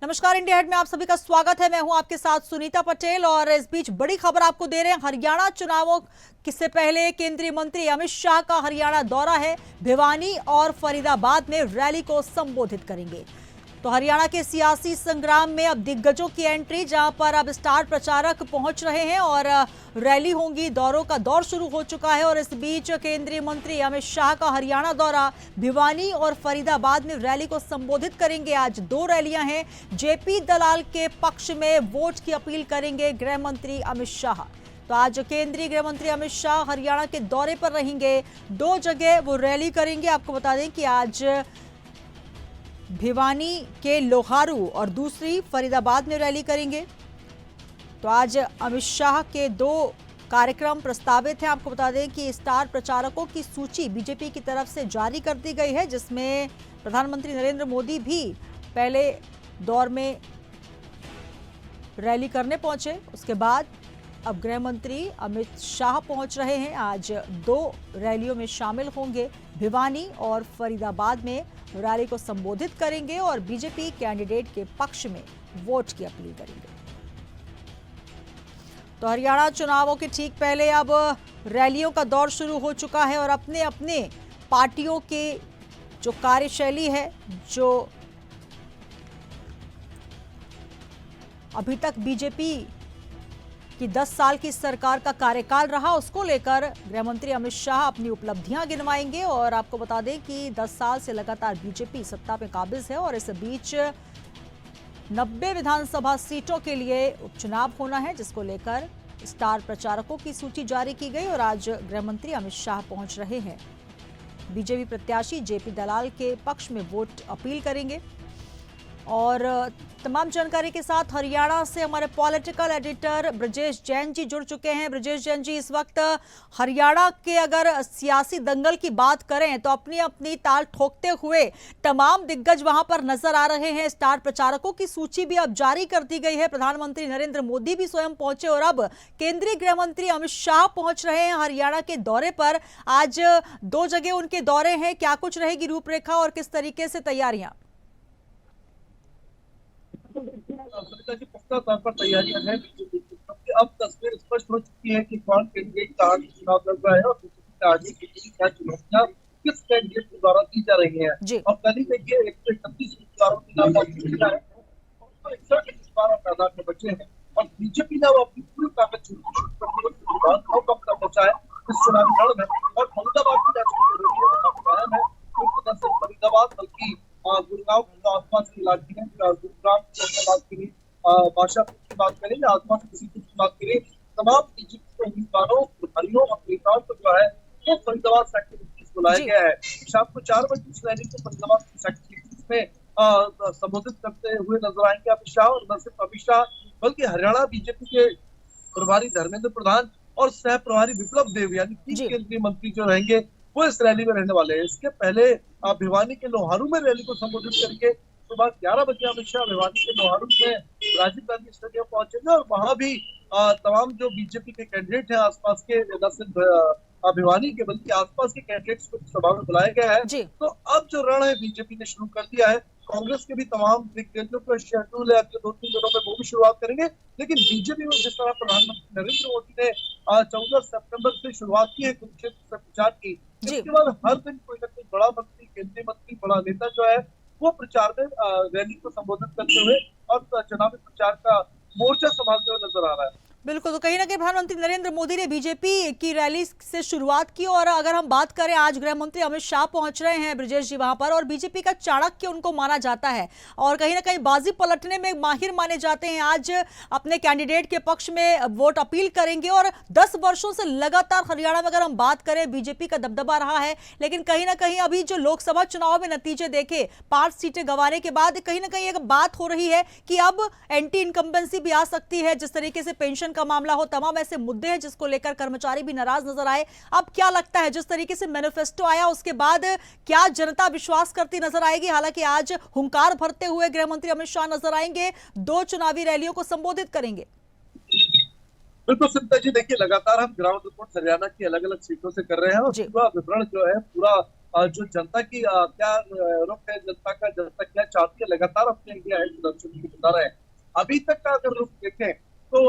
नमस्कार, India head में आप सभी का स्वागत है। मैं हूं आपके साथ सुनीता पटेल और इस बीच बड़ी खबर आपको दे रहे हैं। हरियाणा चुनावों से पहले केंद्रीय मंत्री अमित शाह का हरियाणा दौरा है। भिवानी और फरीदाबाद में रैली को संबोधित करेंगे। तो हरियाणा के सियासी संग्राम में अब दिग्गजों की एंट्री, जहां पर अब स्टार प्रचारक पहुंच रहे हैं और रैली होंगी। दौरों का दौर शुरू हो चुका है और इस बीच केंद्रीय मंत्री अमित शाह का हरियाणा दौरा, भिवानी और फरीदाबाद में रैली को संबोधित करेंगे। आज दो रैलियां हैं। जेपी दलाल के पक्ष में वोट की अपील करेंगे गृह मंत्री अमित शाह। तो आज केंद्रीय गृह मंत्री अमित शाह हरियाणा के दौरे पर रहेंगे। दो जगह वो रैली करेंगे। आपको बता दें कि आज भिवानी के लोहारू और दूसरी फरीदाबाद में रैली करेंगे। तो आज अमित शाह के दो कार्यक्रम प्रस्तावित हैं। आपको बता दें कि स्टार प्रचारकों की सूची बीजेपी की तरफ से जारी कर दी गई है, जिसमें प्रधानमंत्री नरेंद्र मोदी भी पहले दौर में रैली करने पहुंचे। उसके बाद अब गृह मंत्री अमित शाह पहुंच रहे हैं। आज दो रैलियों में शामिल होंगे। भिवानी और फरीदाबाद में रैली को संबोधित करेंगे और बीजेपी कैंडिडेट के पक्ष में वोट की अपील करेंगे। तो हरियाणा चुनावों के ठीक पहले अब रैलियों का दौर शुरू हो चुका है और अपने अपने पार्टियों के जो कार्यशैली है, जो अभी तक बीजेपी कि 10 साल की सरकार का कार्यकाल रहा, उसको लेकर गृह मंत्री अमित शाह अपनी उपलब्धियां गिनवाएंगे। और आपको बता दें कि 10 साल से लगातार बीजेपी सत्ता पे काबिज है और इस बीच 90 विधानसभा सीटों के लिए उपचुनाव होना है, जिसको लेकर स्टार प्रचारकों की सूची जारी की गई और आज गृह मंत्री अमित शाह पहुंच रहे हैं। बीजेपी प्रत्याशी जेपी दलाल के पक्ष में वोट अपील करेंगे। और तमाम जानकारी के साथ हरियाणा से हमारे पॉलिटिकल एडिटर ब्रजेश जैन जी जुड़ चुके हैं। ब्रजेश जैन जी, इस वक्त हरियाणा के अगर सियासी दंगल की बात करें तो अपनी अपनी ताल ठोकते हुए तमाम दिग्गज वहां पर नजर आ रहे हैं। स्टार प्रचारकों की सूची भी अब जारी कर दी गई है। प्रधानमंत्री नरेंद्र मोदी भी स्वयं पहुंचे और अब केंद्रीय गृह मंत्री अमित शाह पहुंच रहे हैं हरियाणा के दौरे पर। आज दो जगह उनके दौरे हैं। क्या कुछ रहेगी रूपरेखा और किस तरीके से तैयारियां? पक्का तौर पर तैयारियां हैं बीजेपी की, क्योंकि अब तस्वीर स्पष्ट हो चुकी है कि कौन कैंडिडेट का आगे चुनाव लड़ रहा है और बीजेपी का आगे की क्या चुनौतियां किस कैंडिडेट के द्वारा दी जा रही हैं। और कल ही देखिए 131 उम्मीदवारों के नाम है और 61 उम्मीदवार मैदान में बचे हैं और बीजेपी ने अब अपनी पूरी ताकत पहुंचा है इस चुनावी लड़ में। और फरीदाबाद की कायम है, क्योंकि न सिर्फ फरीदाबाद बल्कि गुड़गांव के आसपास के इलाके हैं। गुरुग्राम की बात करें, बादशाहपुर की बात करें या आसपास किसी की बात करें, तमाम बीजेपी के उम्मीदवारों, प्रभारियों और नेताओं को जो है वो फरीदाबाद सेक्टर 21 बुलाया गया है। शाम को 4 बजे इस रैली को फरीदाबाद सेक्टर 21 में संबोधित करते हुए नजर आएंगे अमित शाह। और न सिर्फ अमित शाह बल्कि हरियाणा बीजेपी के प्रभारी धर्मेंद्र प्रधान और सह प्रभारी विप्लव देव, यानी 3 केंद्रीय मंत्री जो रहेंगे वो इस रैली में रहने वाले हैं। इसके पहले भिवानी के लोहारू में रैली को संबोधित करके सुबह 11 बजे अमित शाह भिवानी के लोहारू में राजीव गांधी स्टेडियम पहुंचेंगे और वहां भी तमाम जो बीजेपी के कैंडिडेट हैं आसपास के, न सिर्फ भिवानी के बल्कि आसपास के कैंडिडेट्स को सभा में बुलाया गया है। तो अब जो रण है बीजेपी ने शुरू कर दिया है। कांग्रेस के भी तमाम दिग्गजों का शेड्यूल है अगले 2-3 दिनों में, वो भी शुरुआत करेंगे। लेकिन बीजेपी में जिस तरह प्रधानमंत्री नरेंद्र मोदी ने 14 सितंबर से शुरुआत की है कुरुक्षेत्र से प्रचार की, इसके बाद हर दिन कोई ना कोई बड़ा मंत्री, केंद्रीय मंत्री, बड़ा नेता जो है वो प्रचार में रैली को संबोधित करते हुए और चुनावी प्रचार का मोर्चा संभालते हुए नजर आ रहा है। बिल्कुल। तो कहीं ना कहीं प्रधानमंत्री नरेंद्र मोदी ने बीजेपी की रैली से शुरुआत की और अगर हम बात करें, आज गृह मंत्री अमित शाह पहुंच रहे हैं ब्रजेश जी वहां पर और बीजेपी का चाणक्य उनको माना जाता है और कहीं ना कहीं बाजी पलटने में माहिर माने जाते हैं। आज अपने कैंडिडेट के पक्ष में वोट अपील करेंगे और 10 वर्षों से लगातार हरियाणा में अगर हम बात करें बीजेपी का दबदबा रहा है। लेकिन कहीं ना कहीं अभी जो लोकसभा चुनाव में नतीजे देखे, 5 सीटें गंवाने के बाद कहीं ना कहीं एक बात हो रही है कि अब एंटी इनकम्बेंसी भी आ सकती है। जिस तरीके से पेंशन का मामला हो, तमाम ऐसे मुद्दे हैं जिसको लेकर कर्मचारी भी नाराज नजर आए। अब क्या लगता है, जिस तरीके से मैनिफेस्टो आया उसके बाद क्या जनता विश्वास करती नजर आएगी? हालांकि आज हुंकार भरते हुए गृह मंत्री अमित शाह नजर आएंगे, 2 चुनावी रैलियों को संबोधित करेंगे। बिल्कुल सिमता जी, देखिए लगातार हम ग्राउंड रिपोर्ट हरियाणा की अलग अलग सीटों से कर रहे हैं और पूरा विवरण जो है, पूरा जो जनता की क्या रुख है, जनता क्या चाहती है, लगातार अपने इंडिया हेल्थ दर्शन को बता रहे हैं। अभी तक का अगर रुख देखें तो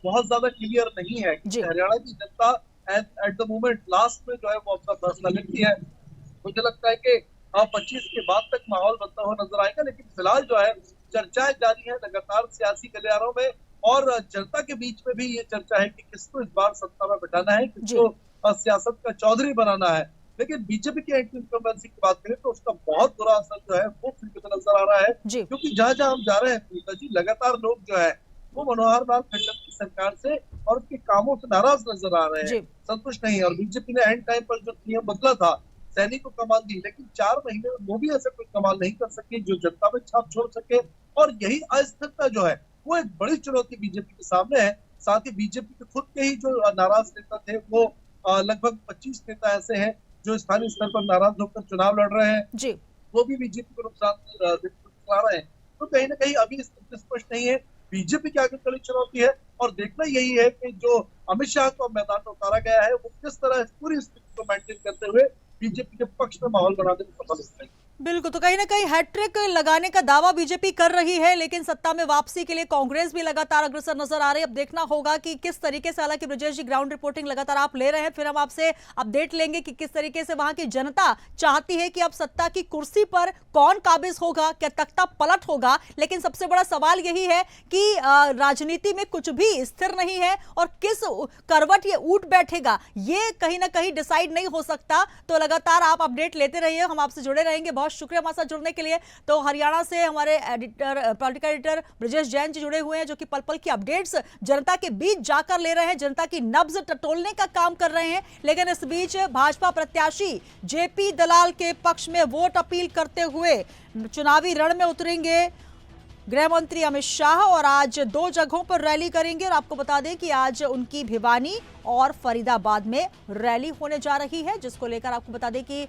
बहुत ज्यादा क्लियर नहीं है, क्योंकि जी हरियाणा की जनता एट द मोमेंट लास्ट में जो है वो अपना फैसला लेती है। मुझे लगता है कि 25 के बाद तक माहौल बनता हुआ नजर आएगा, लेकिन फिलहाल जो है चर्चाएं जारी है लगातार सियासी गलियारों में, और जनता के बीच में भी ये चर्चा है कि किसको इस बार सत्ता में बैठाना है, जी किसको सियासत का चौधरी बनाना है। लेकिन बीजेपी की एंटी इनकम्बेंसी की बात करें तो उसका बहुत बुरा असर जो है वो फिर से नजर आ रहा है, जी क्योंकि जहां जहां हम जा रहे हैं प्रीता जी, लगातार लोग जो है वो मनोहर लाल खट्टर की सरकार से और उसके कामों से नाराज नजर आ रहे हैं, जी संतुष्ट नहीं है। और बीजेपी ने एंड टाइम पर जो नियम बदला था, सैनिक को कमान दी, लेकिन 4 महीने में वो भी ऐसा कोई कमाल नहीं कर सके जो जनता में छाप छोड़ सके। और यही अस्थिरता जो है वो एक बड़ी चुनौती बीजेपी के सामने है। साथ ही बीजेपी के खुद के ही जो नाराज नेता थे वो लगभग 25 नेता ऐसे हैं जो स्थानीय स्तर पर नाराज होकर चुनाव लड़ रहे हैं, जी वो भी बीजेपी को नुकसान दिखा रहे हैं। तो कहीं ना कहीं अभी स्पष्ट नहीं है बीजेपी की आगे कड़ी चुनौती है, और देखना यही है कि जो अमित शाह को मैदान में उतारा गया है वो किस तरह इस पूरी स्थिति को मेंटेन करते हुए बीजेपी के पक्ष में माहौल बनाने में सफल होते हैं। बिल्कुल। तो कहीं ना कहीं हैट्रिक लगाने का दावा बीजेपी कर रही है, लेकिन सत्ता में वापसी के लिए कांग्रेस भी लगातार अग्रसर नजर आ रही है। अब देखना होगा कि किस तरीके से, हालांकि ब्रजेश जी ग्राउंड रिपोर्टिंग लगातार आप ले रहे हैं, फिर हम आपसे अपडेट लेंगे कि किस तरीके से वहां की जनता चाहती है कि अब सत्ता की कुर्सी पर कौन काबिज होगा, क्या तख्ता पलट होगा। लेकिन सबसे बड़ा सवाल यही है कि राजनीति में कुछ भी स्थिर नहीं है और किस करवट ये उठ बैठेगा ये कहीं ना कहीं डिसाइड नहीं हो सकता। तो लगातार आप अपडेट लेते रहिए, हम आपसे जुड़े रहेंगे। बहुत शुक्रिया हमारे साथ जुड़ने के लिए। तो हरियाणा से हमारे पॉलिटिकल एडिटर ब्रजेश जैन जी जुड़े हुए हैं, जो कि पल पल की अपडेट्स जनता के बीच जाकर ले रहे हैं, जनता की नब्ज टटोलने का काम कर रहे हैं। लेकिन इस बीच भाजपा प्रत्याशी जेपी दलाल के पक्ष में वोट अपील करते हुए चुनावी रण में उतरेंगे गृह मंत्री अमित शाह, और आज 2 जगहों पर रैली करेंगे। और आपको बता दें कि आज उनकी भिवानी और फरीदाबाद में रैली होने जा रही है, जिसको लेकर आपको बता दें कि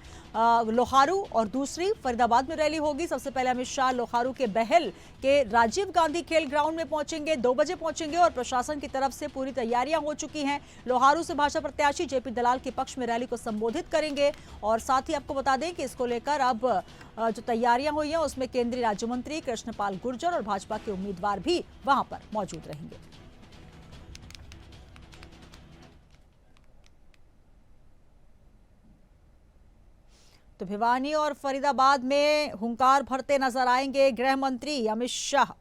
लोहारू और दूसरी फरीदाबाद में रैली होगी। सबसे पहले अमित शाह लोहारू के बहल के राजीव गांधी खेल ग्राउंड में पहुंचेंगे, 2 बजे पहुंचेंगे, और प्रशासन की तरफ से पूरी तैयारियां हो चुकी हैं। लोहारू से भाजपा प्रत्याशी जेपी दलाल के पक्ष में रैली को संबोधित करेंगे। और साथ ही आपको बता दें कि इसको लेकर अब जो तैयारियां हुई हैं उसमें केंद्रीय राज्य मंत्री कृष्णपाल गुर्जर और भाजपा के उम्मीदवार भी वहां पर मौजूद रहेंगे। तो भिवानी और फरीदाबाद में हुंकार भरते नजर आएंगे गृह मंत्री अमित शाह।